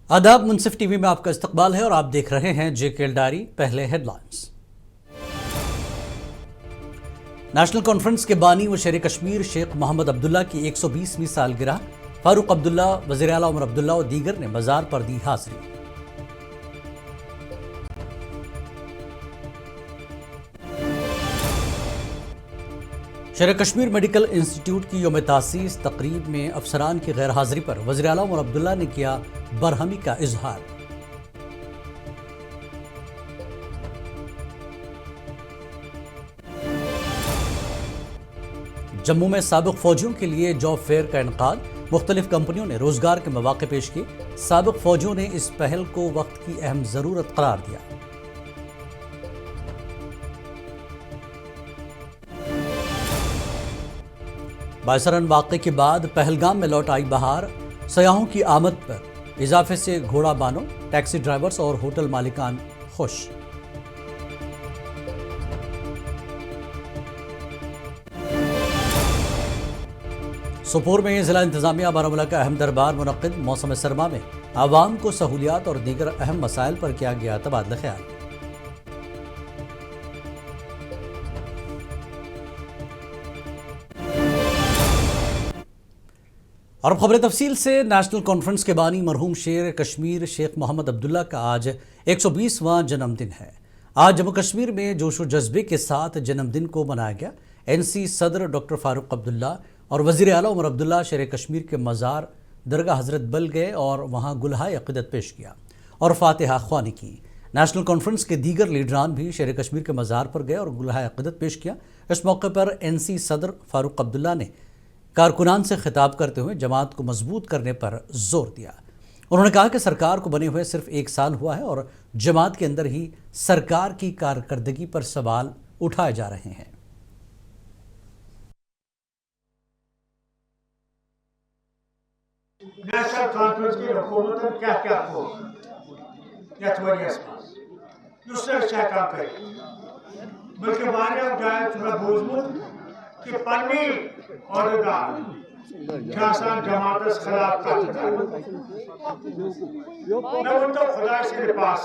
आदाब, मुनसिफ टीवी में आपका इस्तकबाल है और आप देख रहे हैं जेकेएल डायरी। पहले हेडलाइंस। नेशनल कॉन्फ्रेंस के बानी व शेर कश्मीर शेख मोहम्मद अब्दुल्ला की 120वीं सालगिरह, फारूक अब्दुल्ला, वज़ीर आला उमर अब्दुल्ला और दीगर ने मज़ार पर दी हाज़िरी। शेर कश्मीर मेडिकल इंस्टीट्यूट की यौम तासीस तकरीब में अफसरान की गैर हाजिरी पर वज़ीर आला उमर अब्दुल्ला ने किया बरहमी का इजहार। जम्मू में साबिक फौजियों के लिए जॉब फेयर का इनकाद, मुख्तलिफ कंपनियों ने रोजगार के मौके पेश किए। साबिक फौजियों ने इस पहल को वक्त की अहम जरूरत करार दिया। बायसरन वाक़े के बाद पहलगाम में लौट आई बहार, सयाहों की आमद पर इजाफे से घोड़ा बानों, टैक्सी ड्राइवर्स और होटल मालिकान खुश। सोपोर में जिला इंतजामिया बारामूला का अहम दरबार मुनक्किद, मौसम सरमा में आवाम को सहूलियात और दीगर अहम मसाइल पर किया गया तबादला ख्याल। और खबरें तफसील से। नेशनल कॉन्फ्रेंस के बानी मरहूम शेर कश्मीर शेख मोहम्मद अब्दुल्ला का आज 120वां जन्मदिन है। आज जम्मू कश्मीर में जोश व जज्बे के साथ जन्मदिन को मनाया गया। एनसी सदर डॉक्टर फारूक अब्दुल्ला और वज़ीर आला उमर अब्दुल्ला शेर कश्मीर के मज़ार दरगाह हज़रत बल गए और वहाँ गुलहाए अक़ीदत पेश किया और फातिहा ख्वानी की। नेशनल कॉन्फ्रेंस के दीगर लीडरान भी शेर कश्मीर के मज़ार पर गए और गुलहाए अक़ीदत पेश किया। इस मौके पर एनसी सदर फारूक अब्दुल्ला ने कारकुनान से खिताब करते हुए जमात को मजबूत करने पर जोर दिया। उन्होंने कहा कि सरकार को बने हुए सिर्फ 1 साल हुआ है और जमात के अंदर ही सरकार की कारकर्दगी पर सवाल उठाए जा रहे हैं। नेशनल कॉन्फ्रेंस की हुकूमत क्या क्या हो बल्कि कि पन्नी और जमात खिलाफ तो खुदा के पास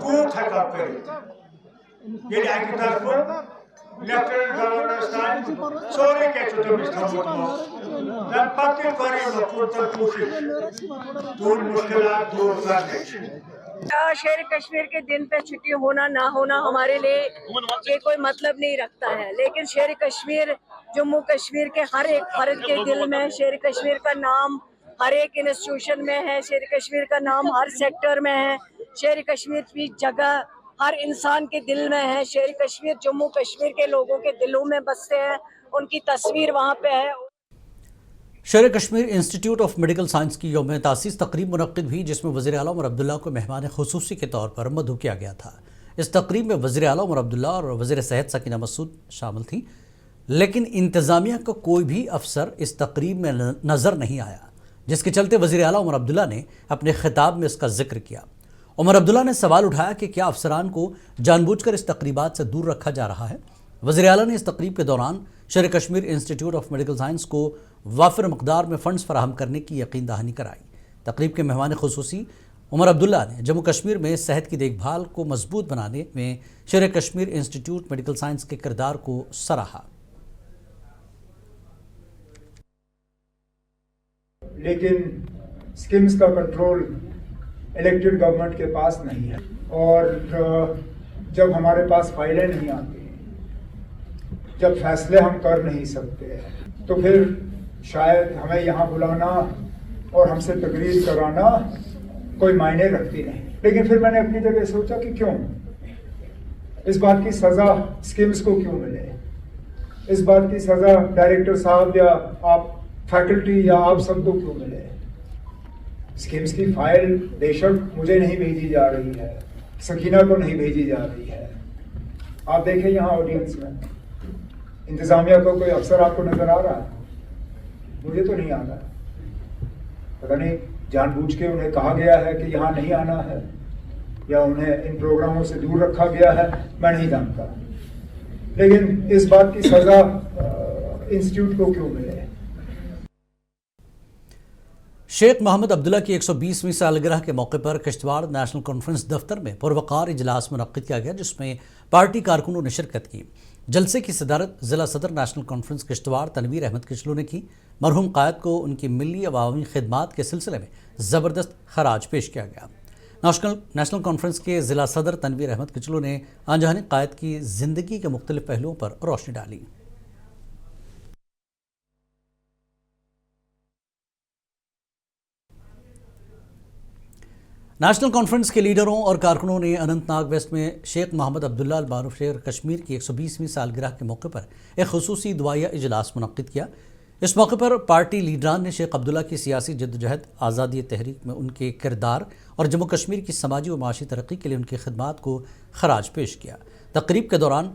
कूट है ये तरफ लेफ्टिनेंट गवर्नर सोरे के पत्ती दूर मुश्किलात दूर करने। शेर कश्मीर के दिन पे छुट्टी होना ना होना हमारे लिए ये कोई मतलब नहीं रखता है, लेकिन शेर कश्मीर जम्मू कश्मीर के हर एक फर्द के दिल में, शेर कश्मीर का नाम हर एक इंस्टीट्यूशन में है, शेर कश्मीर का नाम हर सेक्टर में है, शेर कश्मीर की जगह हर इंसान के दिल में है। शेर कश्मीर जम्मू कश्मीर के लोगों के दिलों में बसते हैं, उनकी तस्वीर वहाँ पे है। शेर Kashmir institute of medical science की यौम तासीस तकरीब मुनक्किद हुई, जिसमें वज़ीर आला उमर अब्दुल्ला को मेहमान खुसूसी के तौर पर मदऊ किया गया था। इस तकरीब में वज़ीर आला उमर अब्दुल्ला और वज़ीर सेहत सकीना मसूद शामिल थी, लेकिन इंतज़ामिया का कोई भी अफसर इस तकरीब में नज़र नहीं आया, जिसके चलते वज़ीर आला उमर अब्दुल्ला ने अपने खिताब में इसका जिक्र किया। उमर अब्दुल्ला ने सवाल उठाया कि क्या अफसरान को जानबूझकर इस तकरीबात से दूर रखा जा रहा है। वज़ीर आला ने इस तकरीब के दौरान शेर Kashmir institute of medical science को वाफिर मकदार में फ़ंड्स फराहम करने की यकीन दहानी कराई। तकरीब के मेहमान खुसूसी उमर अब्दुल्ला ने जम्मू कश्मीर में सेहत की देखभाल को मजबूत बनाने में शेर कश्मीर इंस्टीट्यूट मेडिकल साइंस के किरदार को सराहा। लेकिन स्कीम्स का कंट्रोल इलेक्टेड गवर्नमेंट के पास नहीं है, और जब हमारे पास फाइलें नहीं आती, जब फैसले हम कर नहीं सकते, तो फिर शायद हमें यहाँ बुलाना और हमसे तकरीर कराना कोई मायने रखती नहीं। लेकिन फिर मैंने अपनी जगह सोचा कि क्यों इस बात की सज़ा स्कीम्स को क्यों मिले, इस बात की सज़ा डायरेक्टर साहब या आप फैकल्टी या आप सबको क्यों मिले। स्कीम्स की फाइल बेशक मुझे नहीं भेजी जा रही है, सकीना को नहीं भेजी जा रही है। आप देखें यहाँ ऑडियंस में इंतज़ामिया को कोई अफसर आपको नजर आ रहा है? मुझे तो नहीं आ रहा। पता नहीं जानबूझ के उन्हें कहा गया है कि यहाँ नहीं आना है या उन्हें इन प्रोग्रामों से दूर रखा गया है, मैं नहीं जानता। लेकिन इस बात की सजा इंस्टीट्यूट को क्यों मिले? शेख मोहम्मद अब्दुल्ला की 120वीं सालगिरह के मौके पर किश्तवाड़ नेशनल कॉन्फ्रेंस दफ्तर में पुरवकार इजलास मुनक्किद किया गया, जिसमें पार्टी कारकुनों ने शिरकत की। जलसे की सदारत ज़िला सदर नेशनल कॉन्फ्रेंस किश्तवाड़ तनवीर अहमद किचलू ने की। मरहूम कायद को उनकी मिली अवामी खिदमात के सिलसिले में ज़बरदस्त खराज पेश किया गया। नेशनल कॉन्फ्रेंस के ज़िला सदर तनवीर अहमद किचलू ने आंजहानी कायद की ज़िंदगी के मुख्तलिफ पहलुओं पर रोशनी डाली। नेशनल कॉन्फ्रेंस के लीडरों और कारकुनों ने अनंतनाग वेस्ट में शेख मोहम्मद अब्दुल्ला अल मारूफ शेर कश्मीर की 120वीं सालगिरह के मौके पर एक खुसूसी दुआया इजलास मुनक्किद किया। इस मौके पर पार्टी लीडरान ने शेख अब्दुल्ला की सियासी जद्दोजहद, आज़ादी तहरीक में उनके किरदार और जम्मू कश्मीर की समाजी व माशी तरक्की के लिए उनकी खिदमात को खराज पेश किया। तकरीब के दौरान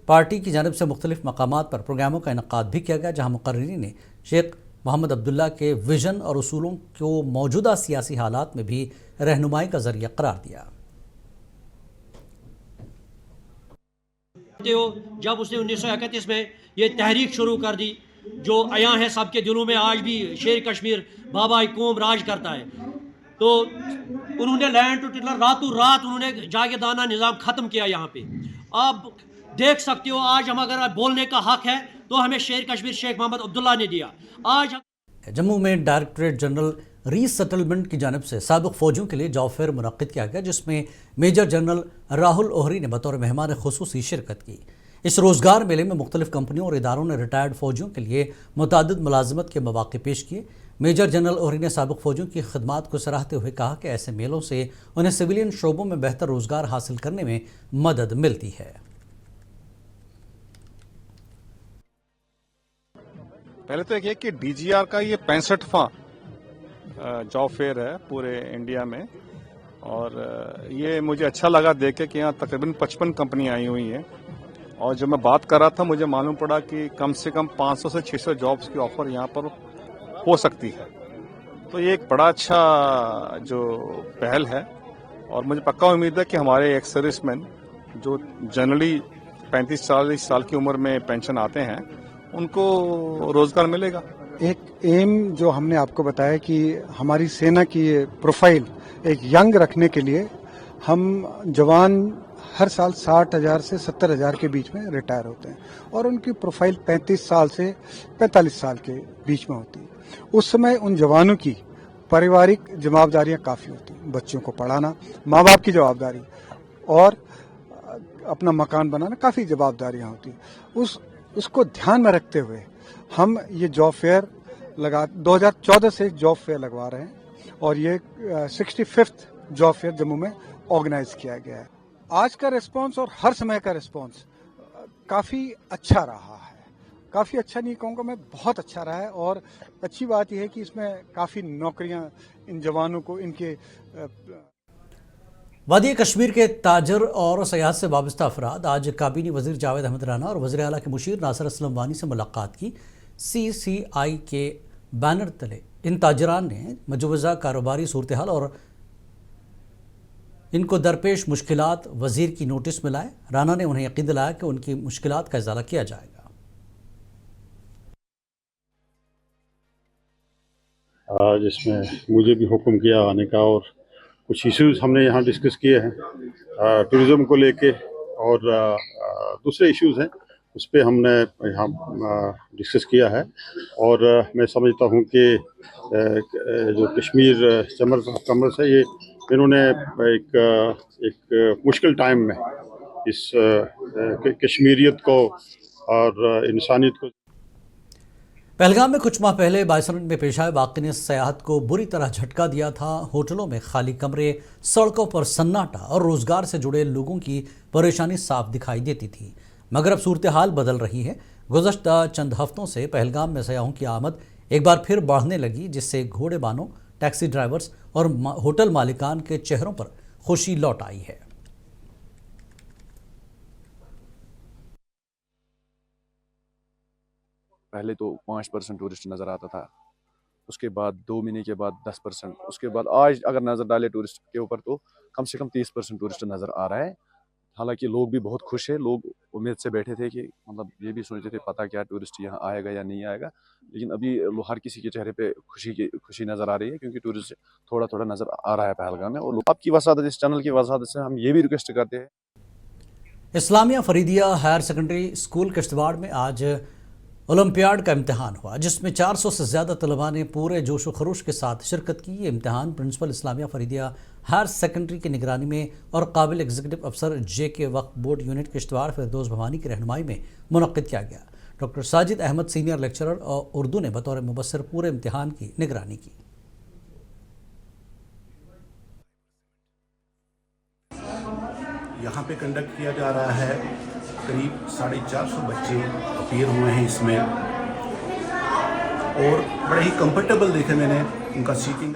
पार्टी की जानिब से मुख्तलिफ मकामात पर प्रोग्रामों का इनकाद भी किया गया, जहाँ मुकर्रिरीन ने शेख मोहम्मद अब्दुल्ला के विजन और उसूलों को मौजूदा सियासी हालात में भी रहनुमाई का जरिया करार दिया। जब उसने 1931 में ये तहरीक शुरू कर दी जो आया है सबके दिलों में, आज भी शेर कश्मीर बाबा कौम राज करता है, तो उन्होंने लैंड टू टिटलर रातों रात उन्होंने जागीरदाना निज़ाम ख़त्म किया। यहाँ पे आप देख सकते हो, आज हम अगर बोलने का हक है तो हमें शेर कश्मीर शेख मोहम्मद अब्दुल्ला ने दिया। आज जम्मू में डायरेक्टरेट जनरल रीसेटलमेंट की जानिब से साबिक फ़ौजियों के लिए जॉब फेयर मुनक्किद किया गया, जिसमें मेजर जनरल राहुल ओहरी ने बतौर मेहमान खुसूसी शिरकत की। इस रोज़गार मेले में मुख्तलिफ कंपनियों और इदारों ने रिटायर्ड फ़ौजियों के लिए मुतादिद मुलाजमत के मौक़े पेश किए। मेजर जनरल ओहरी ने साबिक फ़ौजियों की खिदमात को सराहते हुए कहा कि ऐसे मेलों से उन्हें सिविलियन शोबों में बेहतर रोज़गार हासिल करने में मदद मिलती है। पहले तो ये कि डीजीआर का ये 65वां जॉब फेयर है पूरे इंडिया में, और ये मुझे अच्छा लगा देख के कि यहाँ तकरीबन 55 कंपनी आई हुई हैं। और जब मैं बात कर रहा था मुझे मालूम पड़ा कि कम से कम 500 से 600 जॉब्स की ऑफर यहाँ पर हो सकती है। तो ये एक बड़ा अच्छा जो पहल है, और मुझे पक्का उम्मीद है कि हमारे एक्स सर्विसमैन जो जनरली 35-40 साल की उम्र में पेंशन आते हैं उनको रोजगार मिलेगा। एक एम जो हमने आपको बताया कि हमारी सेना की प्रोफाइल एक यंग रखने के लिए हम जवान हर साल 60,000 से 70,000 के बीच में रिटायर होते हैं, और उनकी प्रोफाइल 35 साल से 45 साल के बीच में होती है। उस समय उन जवानों की पारिवारिक जवाबदारियां काफ़ी होती हैं, बच्चों को पढ़ाना, माँ बाप की जवाबदारी और अपना मकान बनाना, काफ़ी जवाबदारियां होती हैं। उसको ध्यान में रखते हुए हम ये जॉब फेयर 2014 से जॉब फेयर लगवा रहे हैं, और ये 65th जॉब फेयर जम्मू में ऑर्गेनाइज किया गया है। आज का रिस्पांस और हर समय का रिस्पांस काफ़ी अच्छा रहा है। काफ़ी अच्छा नहीं कहूँगा मैं, बहुत अच्छा रहा है। और अच्छी बात यह है कि इसमें काफ़ी नौकरियां इन जवानों को इनके वादी कश्मीर के ताजर और सयाहत से वाबस्ता अफराद आज काबीनी वज़ीर जावेद अहमद राना और वज़ीर आला के मुशीर नासिर असलम वानी से मुलाकात की। CCI के बैनर तले इन ताजरान ने मजूज़ा कारोबारी सूरत हाल और इनको दरपेश मुश्किलात वज़ीर की नोटिस में लाए। राना ने उन्हें यकीन दिलाया कि उनकी मुश्किलात का इज़ाला किया जाएगा। आज इसमें मुझे भी हुक्म किया आने का, और कुछ इश्यूज हमने यहाँ डिस्कस किए हैं टूरिज़्म को लेके, और दूसरे इश्यूज हैं उस पर हमने यहाँ डिस्कस किया है। और मैं समझता हूँ कि जो कश्मीर चैम्बर ऑफ कॉमर्स है, ये इन्होंने एक मुश्किल टाइम में इस कश्मीरियत को और इंसानियत को। पहलगाम में कुछ माह पहले बायसरन में पेश आए वाक़े ने सयाहत को बुरी तरह झटका दिया था। होटलों में खाली कमरे, सड़कों पर सन्नाटा और रोज़गार से जुड़े लोगों की परेशानी साफ दिखाई देती थी, मगर अब सूरत हाल बदल रही है। गुज़श्ता चंद हफ्तों से पहलगाम में सयाहों की आमद एक बार फिर बढ़ने लगी, जिससे घोड़े बानों, टैक्सी ड्राइवर्स और होटल मालिकान के चेहरों पर खुशी लौट आई है। पहले तो 5% टूरिस्ट नज़र आता था, उसके बाद 2 महीने के बाद 10%, उसके बाद आज अगर नज़र डाले टूरिस्ट के ऊपर तो कम से कम 30% टूरिस्ट नज़र आ रहा है। हालांकि लोग भी बहुत खुश है, लोग उम्मीद से बैठे थे कि मतलब ये भी सोचते थे पता क्या टूरिस्ट यहाँ आएगा या नहीं आएगा, लेकिन अभी हर किसी के चेहरे पे खुशी नज़र आ रही है क्योंकि टूरिस्ट थोड़ा थोड़ा नज़र आ रहा है पहलगाम में। और आपकी वसादत, इस चैनल की वसादत से हम ये भी रिक्वेस्ट करते हैं। Islamia Faridia higher secondary school Kishtwar में आज ओलंपियाड का इम्तिहान हुआ, जिसमें 400 से ज़्यादा तलबा ने पूरे जोश व खरोश के साथ शिरकत की। ये इम्तिहान principal Islamia Faridia higher secondary की निगरानी में और काबिल एग्जीक्यूटिव अफसर JK Waqf board unit Kishtwar Firdous Bhawani की रहनुमाई में मुनक्किद किया गया। Doctor Sajid Ahmad senior lecturer और उर्दू ने बतौर मुबस्सिर पूरे इम्तिहान की निगरानी की। यहाँ पे कंडक्ट किया जा रहा है, करीब 450 बच्चे अपीयर हुए हैं इसमें और बड़े ही कंफर्टेबल देखे मैंने उनका सीटिंग।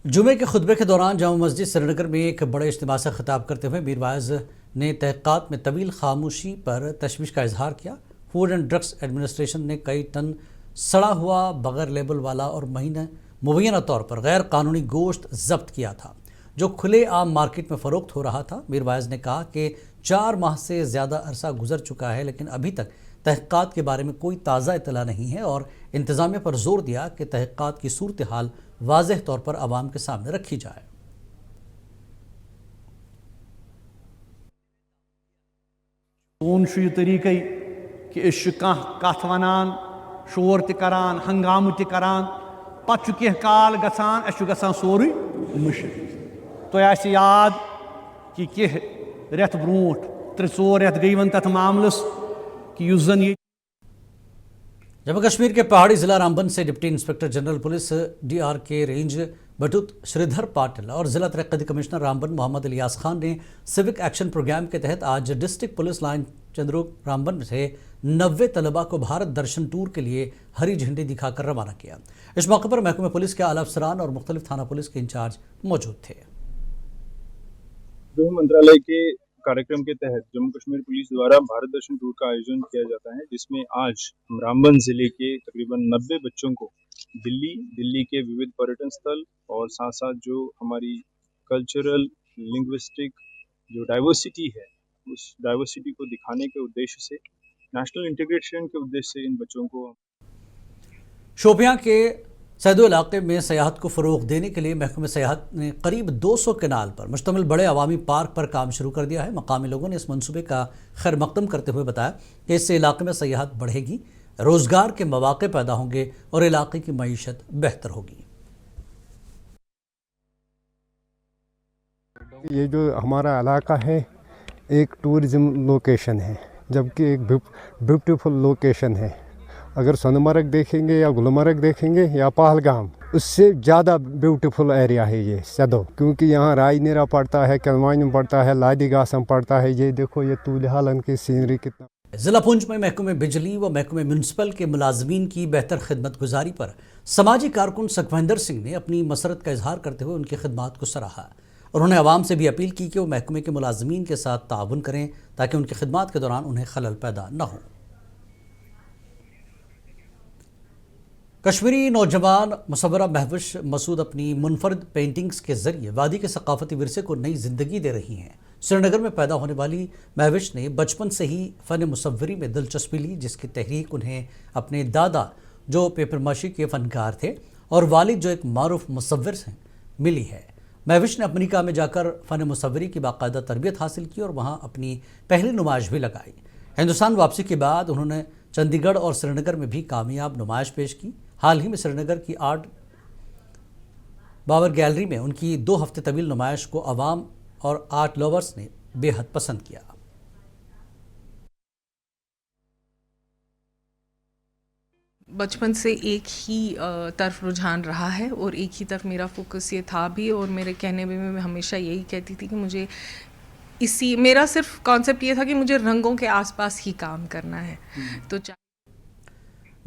जुमे के खुतबे के दौरान जामा मस्जिद श्रीनगर में एक बड़े इज्तिमा से खिताब करते हुए मीर वाइज ने तहक़ीक़ात में तवील खामोशी पर तशवीश का इजहार किया। फूड एंड ड्रग्स एडमिनिस्ट्रेशन ने कई टन सड़ा हुआ बगैर लेबल वाला और मुबैना तौर पर गैर कानूनी गोश्त जब्त किया था, जो खुले आम मार्केट में फ़रोख्त हो रहा था। मीर वाइज ने कहा कि 4 माह से ज़्यादा अरसा गुजर चुका है, लेकिन अभी तक तहक़ीक़ात के बारे में कोई ताज़ा इत्तला नहीं है और इंतज़ामिया पर जोर दिया कि तहक़ीक़ात की सूरत हाल वाज़ेह तौर पर आवाम के सामने रखी जाए। सोन यह तरीक़ कि कथ वनान, शोर तरान, हंगाम तरान, पत् कह काल गसान सोरे मुश्किल। तो याद कि कह रेत ब्रोट 3-4 रेत गई वन तथ मामलस कि युस जन ये। जम्मू कश्मीर के पहाड़ी ज़िला रामबन से deputy inspector general police DRK range बटुत श्रीधर पाटिल और ज़िला तरक्की कमिश्नर रामबन मोहम्मद इलियास खान ने सिविक एक्शन प्रोग्राम के तहत आज district police line Chandrok Ramban से 90 तलबा को भारत दर्शन टूर के लिए हरी झंडी दिखाकर रवाना किया। इस मौके पर महकमे पुलिस के आला अफसरान और मुख्तलिफ थाना पुलिस के इंचार्ज मौजूद थे। गृह मंत्रालय के कार्यक्रम के तहत जम्मू कश्मीर पुलिस द्वारा भारत दर्शन टूर का आयोजन किया जाता है, जिसमें आज हम रामबन जिले के तकरीबन 90 बच्चों को दिल्ली के विविध पर्यटन स्थल और साथ साथ जो हमारी कल्चरल लिंग्विस्टिक जो डाइवर्सिटी है, उस डाइवर्सिटी को दिखाने के उद्देश्य से, नेशनल इंटीग्रेशन के उद्देश्य से इन बच्चों को। शोपियां के सैदो इलाके में सयाहत को फ़रोग़ देने के लिए महकमे सयाहत ने करीब 200 केनाल पर मुश्तमिल बड़े अवामी पार्क पर काम शुरू कर दिया है। मकामी लोगों ने इस मंसूबे का खैर मकदम करते हुए बताया कि इससे इलाके में सयाहत बढ़ेगी, रोज़गार के मौक़े पैदा होंगे और इलाके की मईशत बेहतर होगी। ये जो हमारा इलाका है एक टूरिज़म लोकेशन है, जबकि एक ब्यूटीफुल लोकेशन है। अगर सोनमर्ग देखेंगे या गुलमर्ग देखेंगे या पहलगाम, उससे ज़्यादा ब्यूटीफुल एरिया है ये सदो, क्योंकि यहाँ राजनेरा पड़ता है, कलवानी पड़ता है, लादीगासम पड़ता है। ये देखो ये तूलिहालन की सीनरी कितना। ज़िला पुंछ में महकमे बिजली व महकमे म्यूनसिपल के मुलाजमीन की बेहतर खिदमत गुजारी पर समाजी कारकुन सुखविंदर सिंह ने अपनी मसरत का इजहार करते हुए उनकी खिदमत को सराहा। उन्होंने आवाम से भी अपील की कि वो महकमे के मुलाजमीन के साथ ताउन करें ताकि उनकी खिदमत के दौरान उन्हें खलल पैदा न हो। कश्मीरी नौजवान मुसव्वरा महविश मसूद अपनी मुनफरद पेंटिंग्स के जरिए वादी के सकाफती विरसे को नई जिंदगी दे रही हैं। श्रीनगर में पैदा होने वाली महविश ने बचपन से ही फ़न मुसव्वरी में दिलचस्पी ली, जिसकी तहरीक उन्हें अपने दादा जो पेपरमाशी के फ़नकार थे और वालिद जो एक मारूफ मुसव्विर हैं मिली है। महविश ने अमेरिका में जाकर फ़न मुसव्वरी की बाकायदा तरबियत हासिल की और वहाँ अपनी पहली नुमाइश भी लगाई। हिंदुस्तान वापसी के बाद उन्होंने चंडीगढ़ और श्रीनगर में भी कामयाब नुमाइश पेश की। हाल ही में श्रीनगर की आर्ट बावर गैलरी में उनकी 2 हफ्ते तवील नुमाइश को आवाम और आर्ट लवर्स ने बेहद पसंद किया। बचपन से एक ही तरफ रुझान रहा है और एक ही तरफ मेरा फोकस ये था भी, और मेरे कहने में मैं हमेशा यही कहती थी कि मुझे मेरा सिर्फ कॉन्सेप्ट ये था कि मुझे रंगों के आसपास ही काम करना है। तो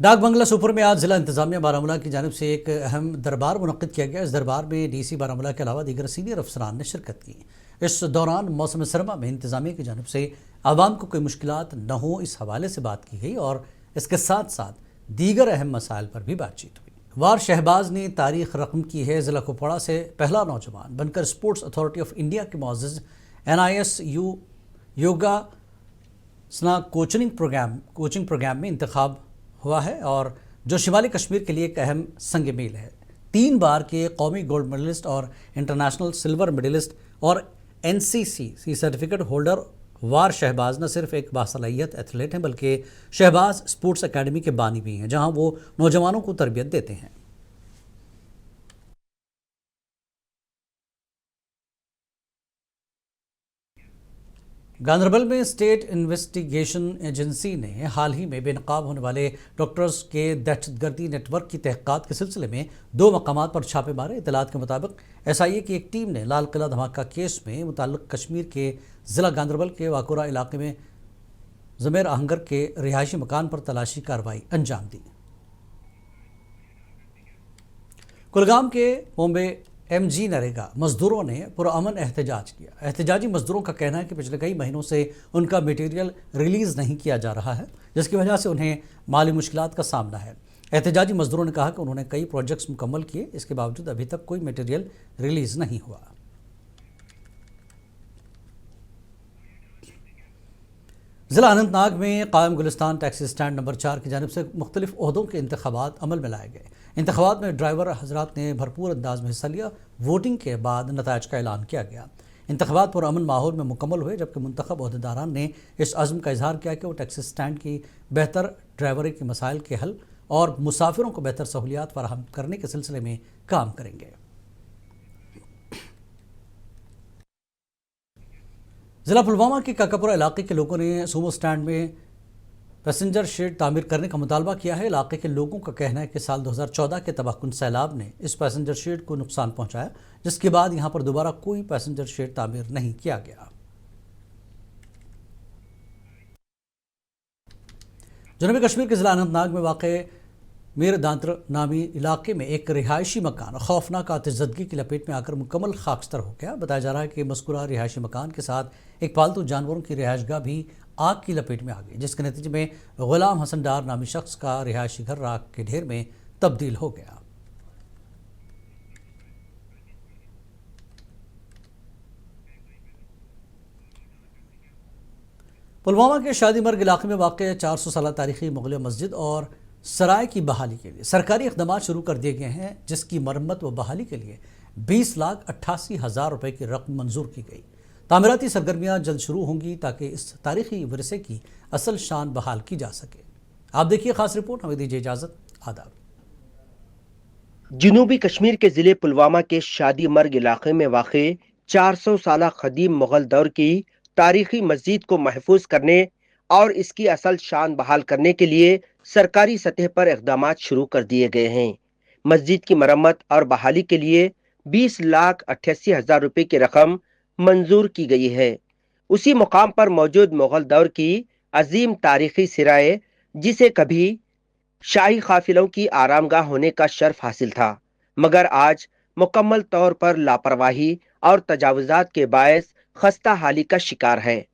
डाक बंगला सुपर में आज ज़िला इंतज़ामिया बारामूला की जानिब से एक अहम दरबार मुनक़्क़िद किया गया। इस दरबार में DC बारामूला के अलावा दीगर सीनियर अफसरान ने शिरकत की। इस दौरान मौसम सरमा में इंतज़ामिया की जानिब से आवाम को कोई मुश्किलात न हो, इस हवाले से बात की गई और इसके साथ साथ दीगर अहम मसाइल पर भी बातचीत हुई। वार शहबाज ने तारीख रकम की है। ज़िला कुपवाड़ा से पहला नौजवान बनकर स्पोर्ट्स अथॉरिटी ऑफ इंडिया के मुअज़्ज़ज़ NISU योगा स्ना कोचिंग प्रोग्राम में इंतखाब हुआ है और जो शिमाली कश्मीर के लिए एक अहम संग मील है। 3 बार के कौमी गोल्ड मेडलिस्ट और इंटरनेशनल सिल्वर मेडलिस्ट और NCC सर्टिफिकेट होल्डर वार शहबाज न सिर्फ एक बासलाहियत एथलीट हैं बल्कि शहबाज स्पोर्ट्स एकेडमी के बानी भी हैं, जहां वो नौजवानों को तरबियत देते हैं। गांदरबल में स्टेट इन्वेस्टिगेशन एजेंसी ने हाल ही में बेनकाब होने वाले डॉक्टर्स के दहशतगर्दी नेटवर्क की तहकीकात के सिलसिले में 2 मकामात पर छापे मारे। इतलात के मुताबिक SIA की एक टीम ने लाल किला धमाका केस में मुताल्लिक कश्मीर के ज़िला गांदरबल के वाकुरा इलाके में ज़मीर आहंगर के रिहायशी मकान पर तलाशी कार्रवाई अंजाम दी। कुलगाम के बॉम्बे MG नरेगा मजदूरों ने पुरअमन एहतजाज किया। एहतजाजी मजदूरों का कहना है कि पिछले कई महीनों से उनका मटेरियल रिलीज़ नहीं किया जा रहा है, जिसकी वजह से उन्हें माली मुश्किलात का सामना है। एहतजाजी मजदूरों ने कहा कि उन्होंने कई प्रोजेक्ट्स मुकम्मल किए, इसके बावजूद अभी तक कोई मटेरियल रिलीज़ नहीं हुआ। ज़िला अनंतनाग में कायम गुलिस्तान टैक्सी स्टैंड नंबर 4 की जानिब से मुख्तलिफ ओहदों के इंतखाबात अमल में लाए गए। इंतखाबात में ड्राइवर हजरात ने भरपूर अंदाज में हिस्सा लिया। वोटिंग के बाद नताइज का ऐलान किया गया। इंतखाबात पुरअमन माहौल में मुकम्मल हुए, जबकि मुंतखब ओहदेदारान ने इस अज़्म का इजहार किया कि वो टैक्सी स्टैंड की बेहतर ड्राइवरी के मसाइल के हल और मुसाफिरों को बेहतर सहूलियात फराहम करने के सिलसिले में काम करेंगे। ज़िला पुलवामा के काकापुरा इलाके के लोगों ने सूमो स्टैंड में पैसेंजर शेड तामीर करने का मुतालबा किया है। इलाके के लोगों का कहना है कि साल 2014 के तबाहकुन सैलाब ने इस पैसेंजर शेड को नुकसान पहुंचाया, जिसके बाद यहां पर दोबारा कोई पैसेंजर शेड तामीर नहीं किया गया। जनूबी कश्मीर के ज़िला अनंतनाग में वाक़ मीर दांतर नामी इलाके में एक रिहायशी मकान खौफनाक आतिशज़दगी की लपेट में आकर मुकम्मल खाकस्तर हो गया। बताया जा रहा है कि मज़कूरा रिहायशी मकान के साथ एक पालतू जानवरों की रिहायशगाह भी आग की लपेट में आ गई, जिसके नतीजे में गुलाम हसन डार नामी शख्स का रिहायशी घर राख के ढेर में तब्दील हो गया। पुलवामा के शादी मर्ग इलाके में वाक़ 400 साल तारीखी मुग़ल मस्जिद और सराय की बहाली के लिए सरकारी इक़दामात शुरू कर दिए गए हैं, जिसकी मरम्मत व बहाली के लिए 20,88,000 रुपये की रकम मंजूर की गई। तामीराती सरगर्मियाँ जल्द शुरू होंगी ताकि इस तारीखी विरसे की असल शान बहाल की जा सके। आप देखिए खास रिपोर्ट। हमें दीजिए इजाज़त। आदाब। जनूबी कश्मीर के ज़िले पुलवामा के शादी मर्ग इलाके में वाक़े 400 साल क़दीम मुग़ल दौर की तारीखी मस्जिद को महफूज करने और इसकी असल शान बहाल करने के लिए सरकारी सतह पर इक़दामात शुरू कर दिए गए हैं। मस्जिद की मरम्मत और बहाली के लिए 20,88,000 रुपये की रकम मंजूर की गई है। उसी मुकाम पर मौजूद मुग़ल दौर की अजीम तारीखी सिराए, जिसे कभी शाही काफिलों की आरामगाह होने का शर्फ हासिल था, मगर आज मुकम्मल तौर पर लापरवाही और तजावुज़ात के बायस खस्ता हाली का शिकार है।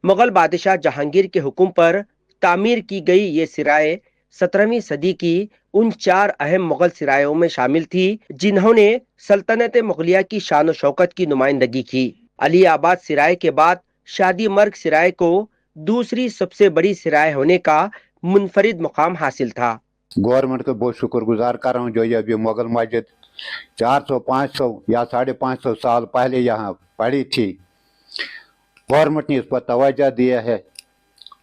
मुग़ल बादशाह जहांगीर के हुक्म पर तामीर की गई ये सिराए 17वीं सदी की उन 4 अहम मुग़ल सिरायों में शामिल थी जिन्होंने सल्तनत मुग़लिया की शान व शौकत की नुमाइंदगी की। अली आबाद सिराय के बाद शादी मर्ग सिराय को दूसरी सबसे बड़ी सिराय होने का मुनफरिद मुकाम हासिल था। गवर्नमेंट का बहुत शुक्रगुजार कर रहा हूँ जो ये अभी मुग़ल मस्जिद 400-500 या 550 साल पहले यहाँ पड़ी थी। गवर्नमेंट ने इस पर तवज्जो दिया है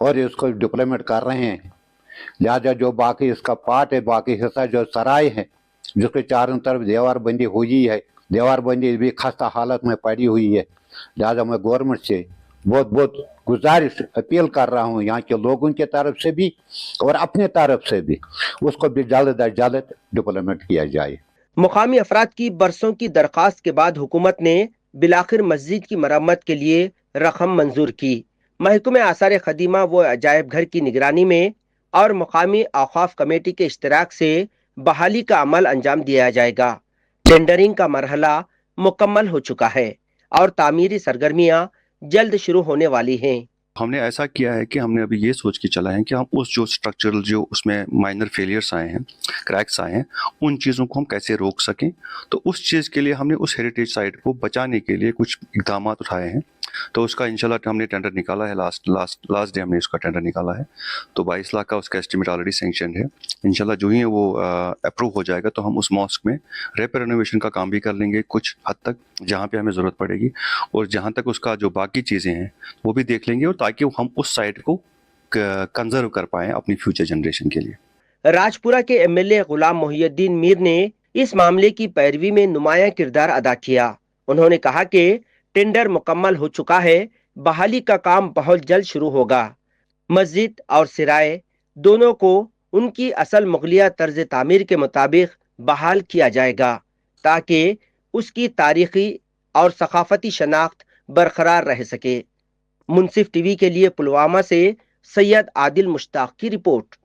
और इसको डेवलपमेंट कर रहे हैं। लिहाजा जो बाकी इसका पार्ट है, बाकी हिस्सा जो सराय है जिसके चारों तरफ दीवारबंदी हुई है, दीवारबंदी भी खस्ता हालत में पड़ी हुई है। लिहाजा मैं गवर्नमेंट से बहुत बहुत गुजारिश अपील कर रहा हूँ यहाँ के लोगों की तरफ से भी और अपने तरफ से भी उसको भी जल्द अज जल्द डेवलपमेंट किया जाए। मुकामी अफराद की बरसों की दरख्वास्त के बाद हुकूमत ने बिलाखिर मस्जिद की मरम्मत के लिए रकम मंजूर की। महकमे आसार खदीमा व अजायब घर की निगरानी में और मुकामी औक़ाफ़ कमेटी के इश्तराक से बहाली का अमल अंजाम दिया जाएगा। टेंडरिंग का मरहला मुकम्मल हो चुका है और तामीरी सरगर्मियाँ जल्द शुरू होने वाली हैं। हमने ऐसा किया है कि हमने अभी ये सोच के चला है कि हम उस जो स्ट्रक्चरल जो उसमें माइनर फेलियर्स आए हैं, क्रैक्स आए हैं, उन चीज़ों को हम कैसे रोक सकें। तो उस चीज़ के लिए हमने उस हेरिटेज साइट को बचाने के लिए कुछ इक़दाम उठाए हैं। तो उसका इंशाल्लाह हमने टेंडर निकाला है, लास्ट डे हमने उसका टेंडर निकाला है। तो 22 लाख का उसका एस्टिमेट ऑलरेडी सैंक्शन है। इंशाल्लाह जो ही वो अप्रूव हो जाएगा तो हम उस मॉस्क में रिपेयर रेनोवेशन का काम भी कर लेंगे कुछ हद तक, जहाँ पे हमें ज़रूरत पड़ेगी, और जहाँ तक उसका जो बाकी चीज़ें हैं वो भी देख लेंगे, और ताकि हम उस साइट को कंजर्व कर पाएँ अपनी फ्यूचर जनरेशन के लिए। राजपुरा के एमएलए गुलाम मोहिउद्दीन मीर ने इस मामले की पैरवी में नुमायां किरदार अदा किया। उन्होंने कहा कि टेंडर मुकम्मल हो चुका है, बहाली का काम बहुत जल्द शुरू होगा। मस्जिद और सिराए दोनों को उनकी असल मुगलिया तर्ज तामीर के मुताबिक बहाल किया जाएगा, ताकि उसकी तारीखी और सकाफती शनाख्त बरकरार रह सके। मुनसिफ टीवी के लिए पुलवामा से सैयद आदिल मुश्ताक की रिपोर्ट।